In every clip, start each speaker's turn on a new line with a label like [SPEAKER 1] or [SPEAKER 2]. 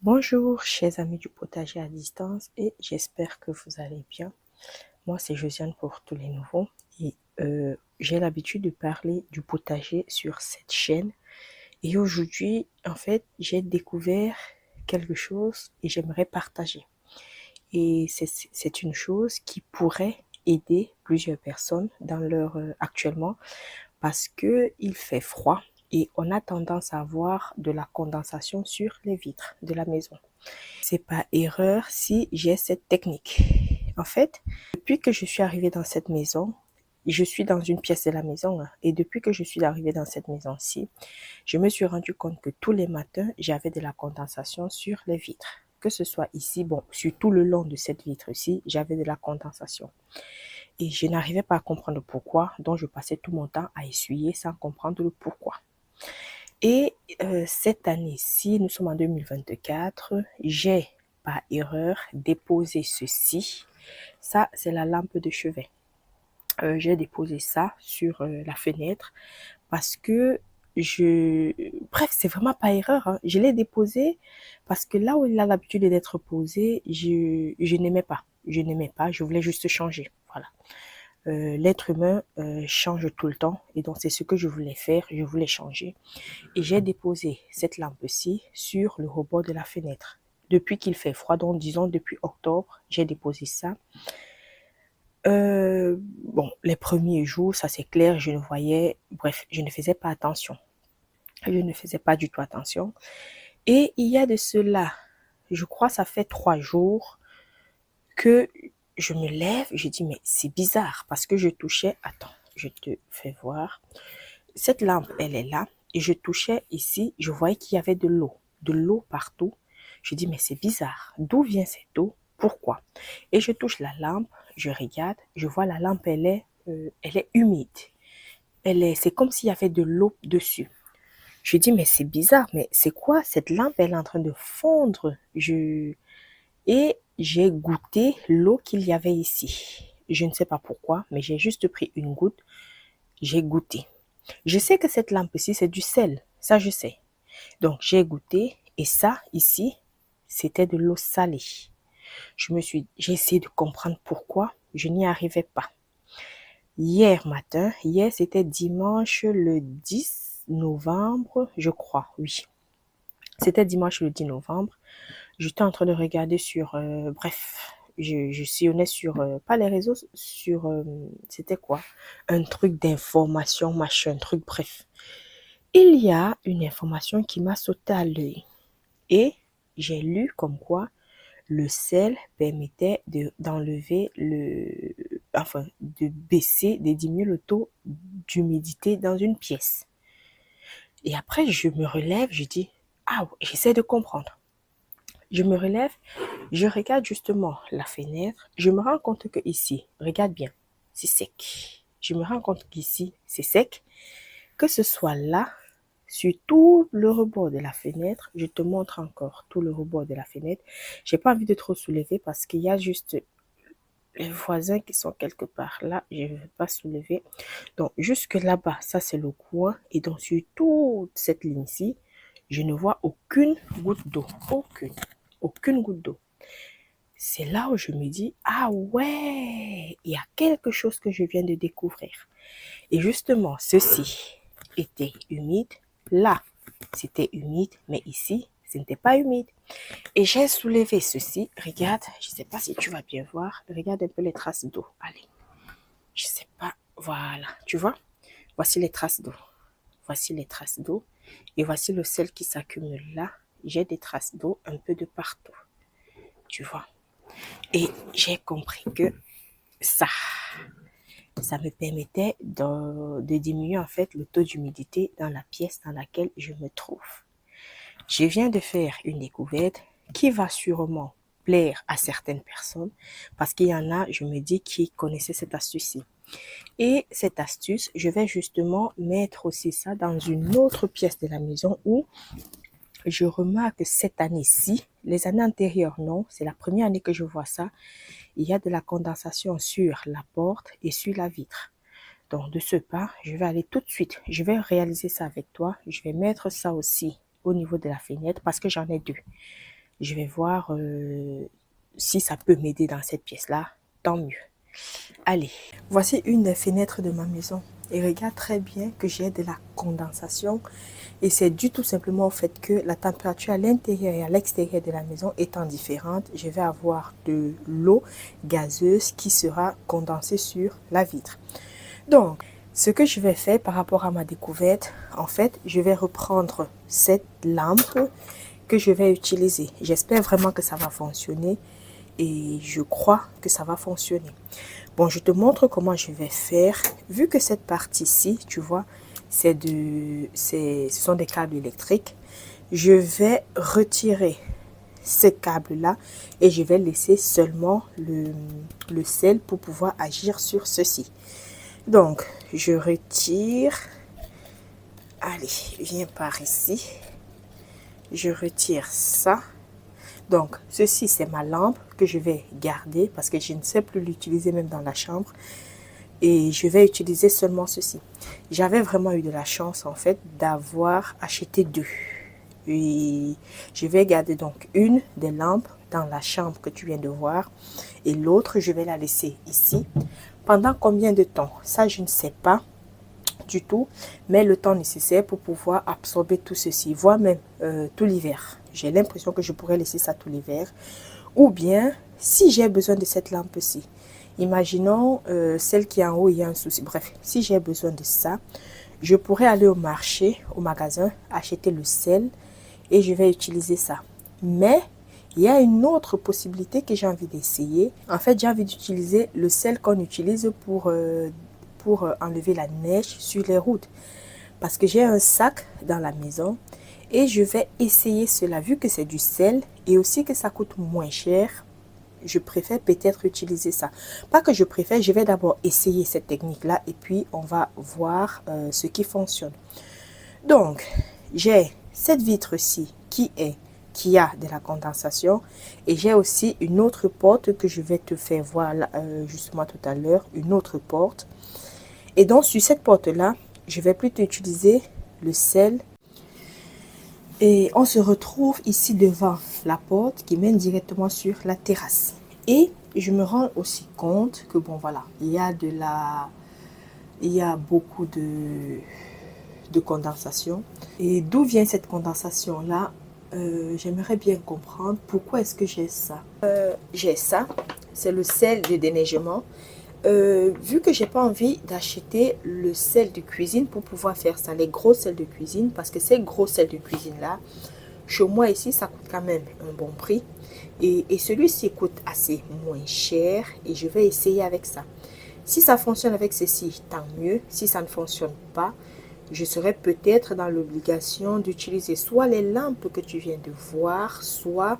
[SPEAKER 1] Bonjour, chers amis du potager à distance, et j'espère que vous allez bien. Moi, c'est Josiane pour tous les nouveaux, et j'ai l'habitude de parler du potager sur cette chaîne. Et aujourd'hui, en fait, j'ai découvert quelque chose et j'aimerais partager. Et c'est une chose qui pourrait aider plusieurs personnes dans leur actuellement, parce que il fait froid et on a tendance à avoir de la condensation sur les vitres de la maison. C'est pas erreur si j'ai cette technique. En fait, depuis que je suis arrivée dans cette maison, je suis dans une pièce de la maison, hein, et depuis que je suis arrivée dans cette maison-ci, je me suis rendu compte que tous les matins, j'avais de la condensation sur les vitres. Que ce soit ici, bon, sur tout le long de cette vitre-ci, j'avais de la condensation. Et je n'arrivais pas à comprendre pourquoi, donc je passais tout mon temps à essuyer sans comprendre le pourquoi. Et cette année-ci, nous sommes en 2024, j'ai par erreur déposé ceci. Ça, c'est la lampe de chevet. J'ai déposé ça sur la fenêtre parce que bref, c'est vraiment pas erreur, hein. Je l'ai déposé parce que là où il a l'habitude d'être posé, je n'aimais pas. Je n'aimais pas, je voulais juste changer. Voilà. L'être humain change tout le temps et donc c'est ce que je voulais faire, je voulais changer. Et j'ai déposé cette lampe-ci sur le rebord de la fenêtre. Depuis qu'il fait froid, donc disons depuis octobre, j'ai déposé ça. Bon, les premiers jours, ça c'est clair, je ne voyais, bref, je ne faisais pas attention. Je ne faisais pas du tout attention. Et il y a de cela, je crois, ça fait 3 jours que je me lève, je dis, mais c'est bizarre parce que je touchais, attends, je te fais voir. Cette lampe, elle est là et je touchais ici, je voyais qu'il y avait de l'eau partout. Je dis, mais c'est bizarre, d'où vient cette eau? Pourquoi? Et je touche la lampe, je regarde, je vois la lampe, elle est humide. C'est comme s'il y avait de l'eau dessus. Je dis, mais c'est bizarre, mais c'est quoi? Cette lampe, elle est en train de fondre. Et j'ai goûté l'eau qu'il y avait ici. Je ne sais pas pourquoi, mais j'ai juste pris une goutte, j'ai goûté. Je sais que cette lampe-ci, c'est du sel. Ça, je sais. Donc, j'ai goûté et ça, ici, c'était de l'eau salée. J'ai essayé de comprendre pourquoi. Je n'y arrivais pas. Hier, c'était dimanche le 10 novembre, je crois, oui. C'était dimanche le 10 novembre. J'étais en train de regarder sur, bref, je sillonnais sur, pas les réseaux, sur, c'était quoi? Un truc d'information, machin, truc, bref. Il y a une information qui m'a sauté à l'œil et j'ai lu comme quoi le sel permettait d'enlever enfin, de baisser, de diminuer le taux d'humidité dans une pièce. Et après, je me relève, je dis, ah, j'essaie de comprendre. Je me relève, je regarde justement la fenêtre, je me rends compte que ici, regarde bien, c'est sec. Je me rends compte qu'ici, c'est sec. Que ce soit là, sur tout le rebord de la fenêtre, je te montre encore tout le rebord de la fenêtre. J'ai pas envie de trop soulever parce qu'il y a juste les voisins qui sont quelque part là, je ne vais pas soulever. Donc jusque là-bas, ça c'est le coin et donc sur toute cette ligne-ci, je ne vois aucune goutte d'eau, aucune goutte d'eau. C'est là où je me dis, ah ouais, il y a quelque chose que je viens de découvrir. Et justement, ceci était humide. Là, c'était humide, mais ici, ce n'était pas humide. Et j'ai soulevé ceci. Regarde, je ne sais pas si tu vas bien voir. Regarde un peu les traces d'eau. Allez, je ne sais pas. Voilà, tu vois? Voici les traces d'eau. Voici les traces d'eau. Et voici le sel qui s'accumule là. J'ai des traces d'eau un peu de partout. Tu vois? Et j'ai compris que ça, ça me permettait de diminuer en fait le taux d'humidité dans la pièce dans laquelle je me trouve. Je viens de faire une découverte qui va sûrement plaire à certaines personnes parce qu'il y en a, je me dis, qui connaissaient cette astuce-ci. Et cette astuce, je vais justement mettre aussi ça dans une autre pièce de la maison où je remarque cette année-ci, les années antérieures, non, c'est la première année que je vois ça, il y a de la condensation sur la porte et sur la vitre. Donc, de ce pas, je vais aller tout de suite. Je vais réaliser ça avec toi. Je vais mettre ça aussi au niveau de la fenêtre parce que j'en ai deux. Je vais voir si ça peut m'aider dans cette pièce-là, tant mieux. Allez, voici une des fenêtres de ma maison. Et regarde très bien que j'ai de la condensation. Et c'est dû tout simplement au fait que la température à l'intérieur et à l'extérieur de la maison étant différente, je vais avoir de l'eau gazeuse qui sera condensée sur la vitre. Donc, ce que je vais faire par rapport à ma découverte, en fait, je vais reprendre cette lampe que je vais utiliser. J'espère vraiment que ça va fonctionner et je crois que ça va fonctionner. Bon, je te montre comment je vais faire. Vu que cette partie-ci, tu vois, ce sont des câbles électriques, je vais retirer ce câble-là et je vais laisser seulement le sel pour pouvoir agir sur ceci. Donc, je retire. Allez, viens par ici. Je retire ça. Donc, ceci, c'est ma lampe que je vais garder parce que je ne sais plus l'utiliser même dans la chambre. Et je vais utiliser seulement ceci. J'avais vraiment eu de la chance, en fait, d'avoir acheté deux. Et je vais garder donc une des lampes dans la chambre que tu viens de voir. Et l'autre, je vais la laisser ici. Pendant combien de temps? Ça, je ne sais pas du tout, mais le temps nécessaire pour pouvoir absorber tout ceci, voire même tout l'hiver. J'ai l'impression que je pourrais laisser ça tout l'hiver. Ou bien, si j'ai besoin de cette lampe-ci, imaginons celle qui est en haut, il y a un souci. Bref, si j'ai besoin de ça, je pourrais aller au marché, au magasin, acheter le sel et je vais utiliser ça. Mais il y a une autre possibilité que j'ai envie d'essayer. En fait, j'ai envie d'utiliser le sel qu'on utilise pour enlever la neige sur les routes. Parce que j'ai un sac dans la maison et je vais essayer cela. Vu que c'est du sel et aussi que ça coûte moins cher, je préfère peut-être utiliser ça. Pas que je préfère, je vais d'abord essayer cette technique-là et puis on va voir ce qui fonctionne. Donc, j'ai cette vitre-ci qui a de la condensation et j'ai aussi une autre porte que je vais te faire voir justement tout à l'heure, une autre porte. Et donc, sur cette porte-là, je vais plutôt utiliser le sel. Et on se retrouve ici devant la porte qui mène directement sur la terrasse. Et je me rends aussi compte que, bon, voilà, il y a beaucoup de condensation. Et d'où vient cette condensation-là? J'aimerais bien comprendre pourquoi est-ce que j'ai ça. J'ai ça, c'est le sel de déneigement. Vu que j'ai pas envie d'acheter le sel de cuisine pour pouvoir faire ça, les gros sels de cuisine, parce que ces gros sels de cuisine là, chez moi ici, ça coûte quand même un bon prix. Et celui-ci coûte assez moins cher et je vais essayer avec ça. Si ça fonctionne avec ceci, tant mieux. Si ça ne fonctionne pas, je serai peut-être dans l'obligation d'utiliser soit les lampes que tu viens de voir, soit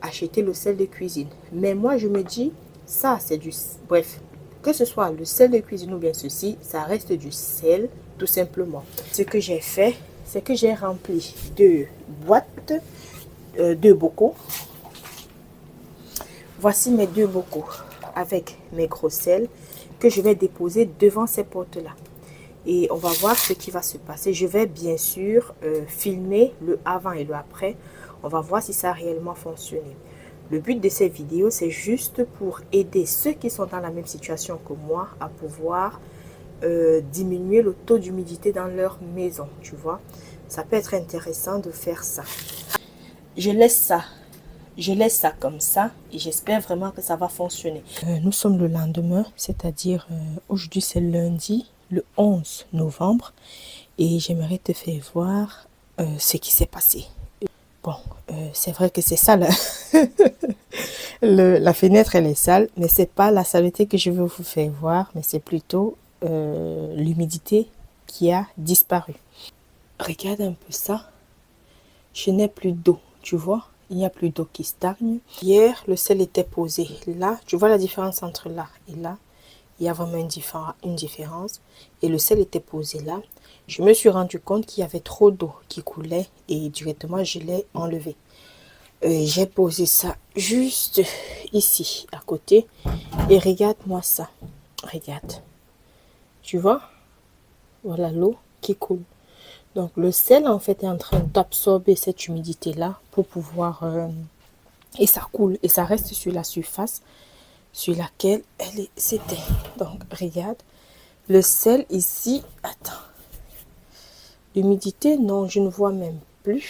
[SPEAKER 1] acheter le sel de cuisine. Mais moi, je me dis, ça, c'est du... Bref, que ce soit le sel de cuisine ou bien ceci, ça reste du sel, tout simplement. Ce que j'ai fait, c'est que j'ai rempli deux boîtes, deux bocaux. Voici mes deux bocaux avec mes gros sels que je vais déposer devant ces portes-là. Et on va voir ce qui va se passer. Je vais bien sûr filmer le avant et le après. On va voir si ça a réellement fonctionné. Le but de ces vidéos, c'est juste pour aider ceux qui sont dans la même situation que moi à pouvoir diminuer le taux d'humidité dans leur maison, tu vois. Ça peut être intéressant de faire ça. Je laisse ça comme ça et j'espère vraiment que ça va fonctionner. Nous sommes le lendemain, c'est-à-dire aujourd'hui c'est lundi, le 11 novembre et j'aimerais te faire voir ce qui s'est passé. Bon, c'est vrai que c'est ça là. La fenêtre elle est sale, mais c'est pas la saleté que je veux vous faire voir, mais c'est plutôt l'humidité qui a disparu. Regarde un peu ça. Je n'ai plus d'eau, tu vois. Il n'y a plus d'eau qui stagne. Hier, le sel était posé là. Tu vois la différence entre là et là. Il y a vraiment une différence. Et le sel était posé là. Je me suis rendu compte qu'il y avait trop d'eau qui coulait et directement je l'ai enlevé. J'ai posé ça juste ici à côté et regarde-moi ça. Regarde. Tu vois? Voilà l'eau qui coule. Donc le sel en fait est en train d'absorber cette humidité là pour pouvoir et ça coule et ça reste sur la surface sur laquelle c'était. Donc, regarde. Le sel ici, attends. L'humidité, non, je ne vois même plus.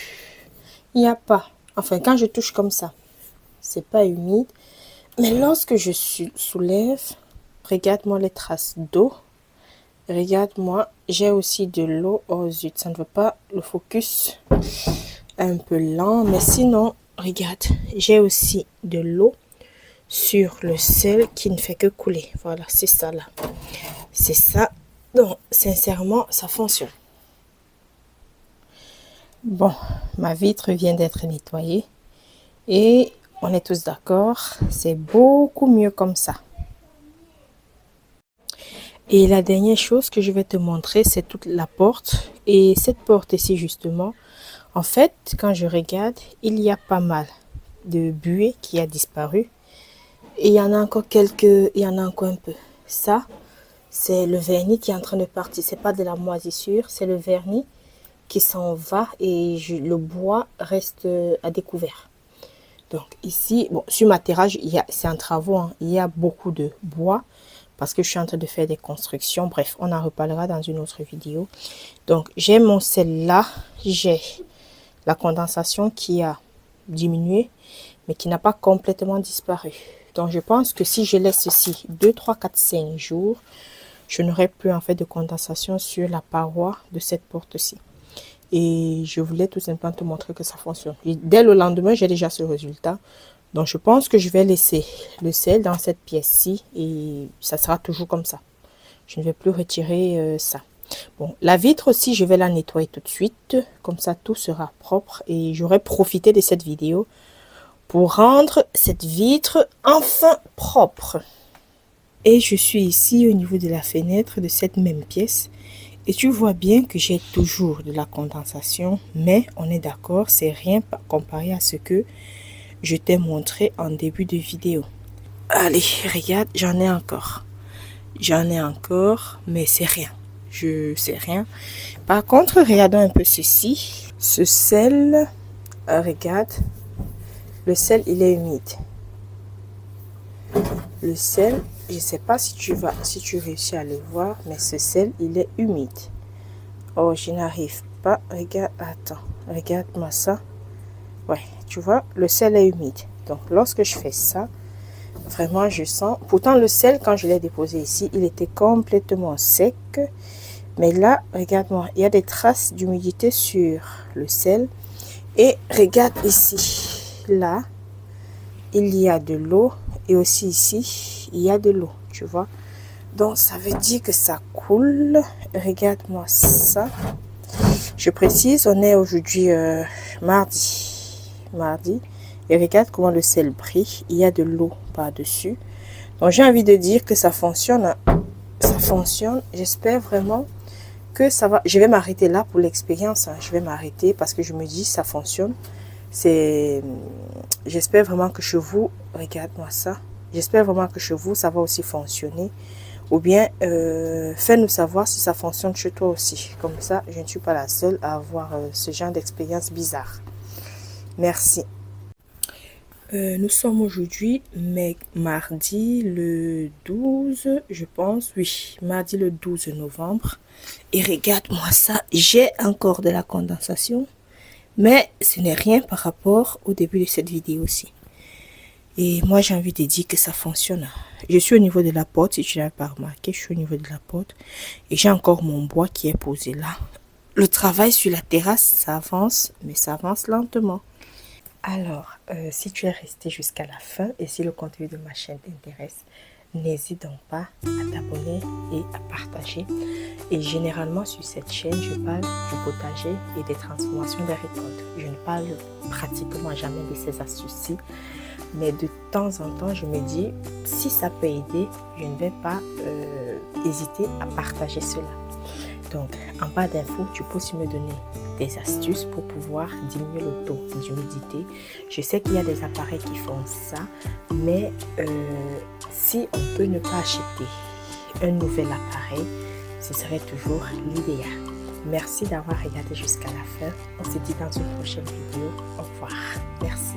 [SPEAKER 1] Il n'y a pas. Enfin, quand je touche comme ça, c'est pas humide. Mais lorsque je soulève, regarde-moi les traces d'eau. Regarde-moi, j'ai aussi de l'eau. Oh zut, ça ne veut pas le focus. Un peu lent, mais sinon, regarde, j'ai aussi de l'eau sur le sel qui ne fait que couler. Voilà, c'est ça là. C'est ça. Donc, sincèrement, ça fonctionne. Bon, ma vitre vient d'être nettoyée et on est tous d'accord, c'est beaucoup mieux comme ça. Et la dernière chose que je vais te montrer, c'est toute la porte. Et cette porte ici, justement, en fait, quand je regarde, il y a pas mal de buée qui a disparu. Et il y en a encore quelques, il y en a encore un peu. Ça, c'est le vernis qui est en train de partir. C'est pas de la moisissure, c'est le vernis qui s'en va et le bois reste à découvert. Donc ici, bon, sur ma terrasse, c'est en travaux, hein, il y a beaucoup de bois parce que je suis en train de faire des constructions. Bref, on en reparlera dans une autre vidéo. Donc j'ai mon sel là, j'ai la condensation qui a diminué, mais qui n'a pas complètement disparu. Donc je pense que si je laisse ceci 2, 3, 4, 5 jours, je n'aurai plus en fait de condensation sur la paroi de cette porte-ci. Et je voulais tout simplement te montrer que ça fonctionne. Et dès le lendemain, j'ai déjà ce résultat. Donc, je pense que je vais laisser le sel dans cette pièce-ci et ça sera toujours comme ça. Je ne vais plus retirer ça. Bon, la vitre aussi, je vais la nettoyer tout de suite. Comme ça, tout sera propre. Et j'aurai profité de cette vidéo pour rendre cette vitre enfin propre. Et je suis ici au niveau de la fenêtre de cette même pièce. Et tu vois bien que j'ai toujours de la condensation, mais on est d'accord, c'est rien comparé à ce que je t'ai montré en début de vidéo. Allez, regarde, j'en ai encore. J'en ai encore, mais c'est rien. Je sais rien. Par contre, regardons un peu ceci. Ce sel, regarde, le sel, il est humide. Le sel, je ne sais pas si tu réussis à le voir, mais ce sel, il est humide. Oh, je n'arrive pas. Regarde, attends, regarde-moi ça. Ouais, tu vois, le sel est humide. Donc, lorsque je fais ça, vraiment, je sens... Pourtant, le sel, quand je l'ai déposé ici, il était complètement sec. Mais là, regarde-moi, il y a des traces d'humidité sur le sel. Et regarde ici, là, il y a de l'eau. Et aussi ici, il y a de l'eau, tu vois. Donc, ça veut dire que ça coule. Regarde-moi ça. Je précise, on est aujourd'hui mardi. Et regarde comment le sel brille. Il y a de l'eau par-dessus. Donc, j'ai envie de dire que ça fonctionne. Ça fonctionne. J'espère vraiment que ça va. Je vais m'arrêter là pour l'expérience. Hein. Je vais m'arrêter parce que je me dis ça fonctionne. J'espère vraiment que chez vous, regarde-moi ça. J'espère vraiment que chez vous, ça va aussi fonctionner. Ou bien, fais-nous savoir si ça fonctionne chez toi aussi. Comme ça, je ne suis pas la seule à avoir ce genre d'expérience bizarre. Merci. Nous sommes aujourd'hui mardi le 12, je pense. Oui, mardi le 12 novembre. Et regarde-moi ça, j'ai encore de la condensation. Mais ce n'est rien par rapport au début de cette vidéo-ci. Et moi, j'ai envie de dire que ça fonctionne. Je suis au niveau de la porte, si tu n'as pas remarqué, je suis au niveau de la porte. Et j'ai encore mon bois qui est posé là. Le travail sur la terrasse, ça avance, mais ça avance lentement. Alors, si tu es resté jusqu'à la fin et si le contenu de ma chaîne t'intéresse, n'hésite donc pas à t'abonner et à partager. Et généralement sur cette chaîne, je parle du potager et des transformations des récoltes. Je ne parle pratiquement jamais de ces astuces-ci. Mais de temps en temps, je me dis, si ça peut aider, je ne vais pas hésiter à partager cela. Donc, en bas d'infos, tu peux aussi me donner des astuces pour pouvoir diminuer le taux d'humidité. Je sais qu'il y a des appareils qui font ça, mais si on peut ne pas acheter un nouvel appareil, ce serait toujours l'idéal. Merci d'avoir regardé jusqu'à la fin. On se dit dans une prochaine vidéo. Au revoir. Merci.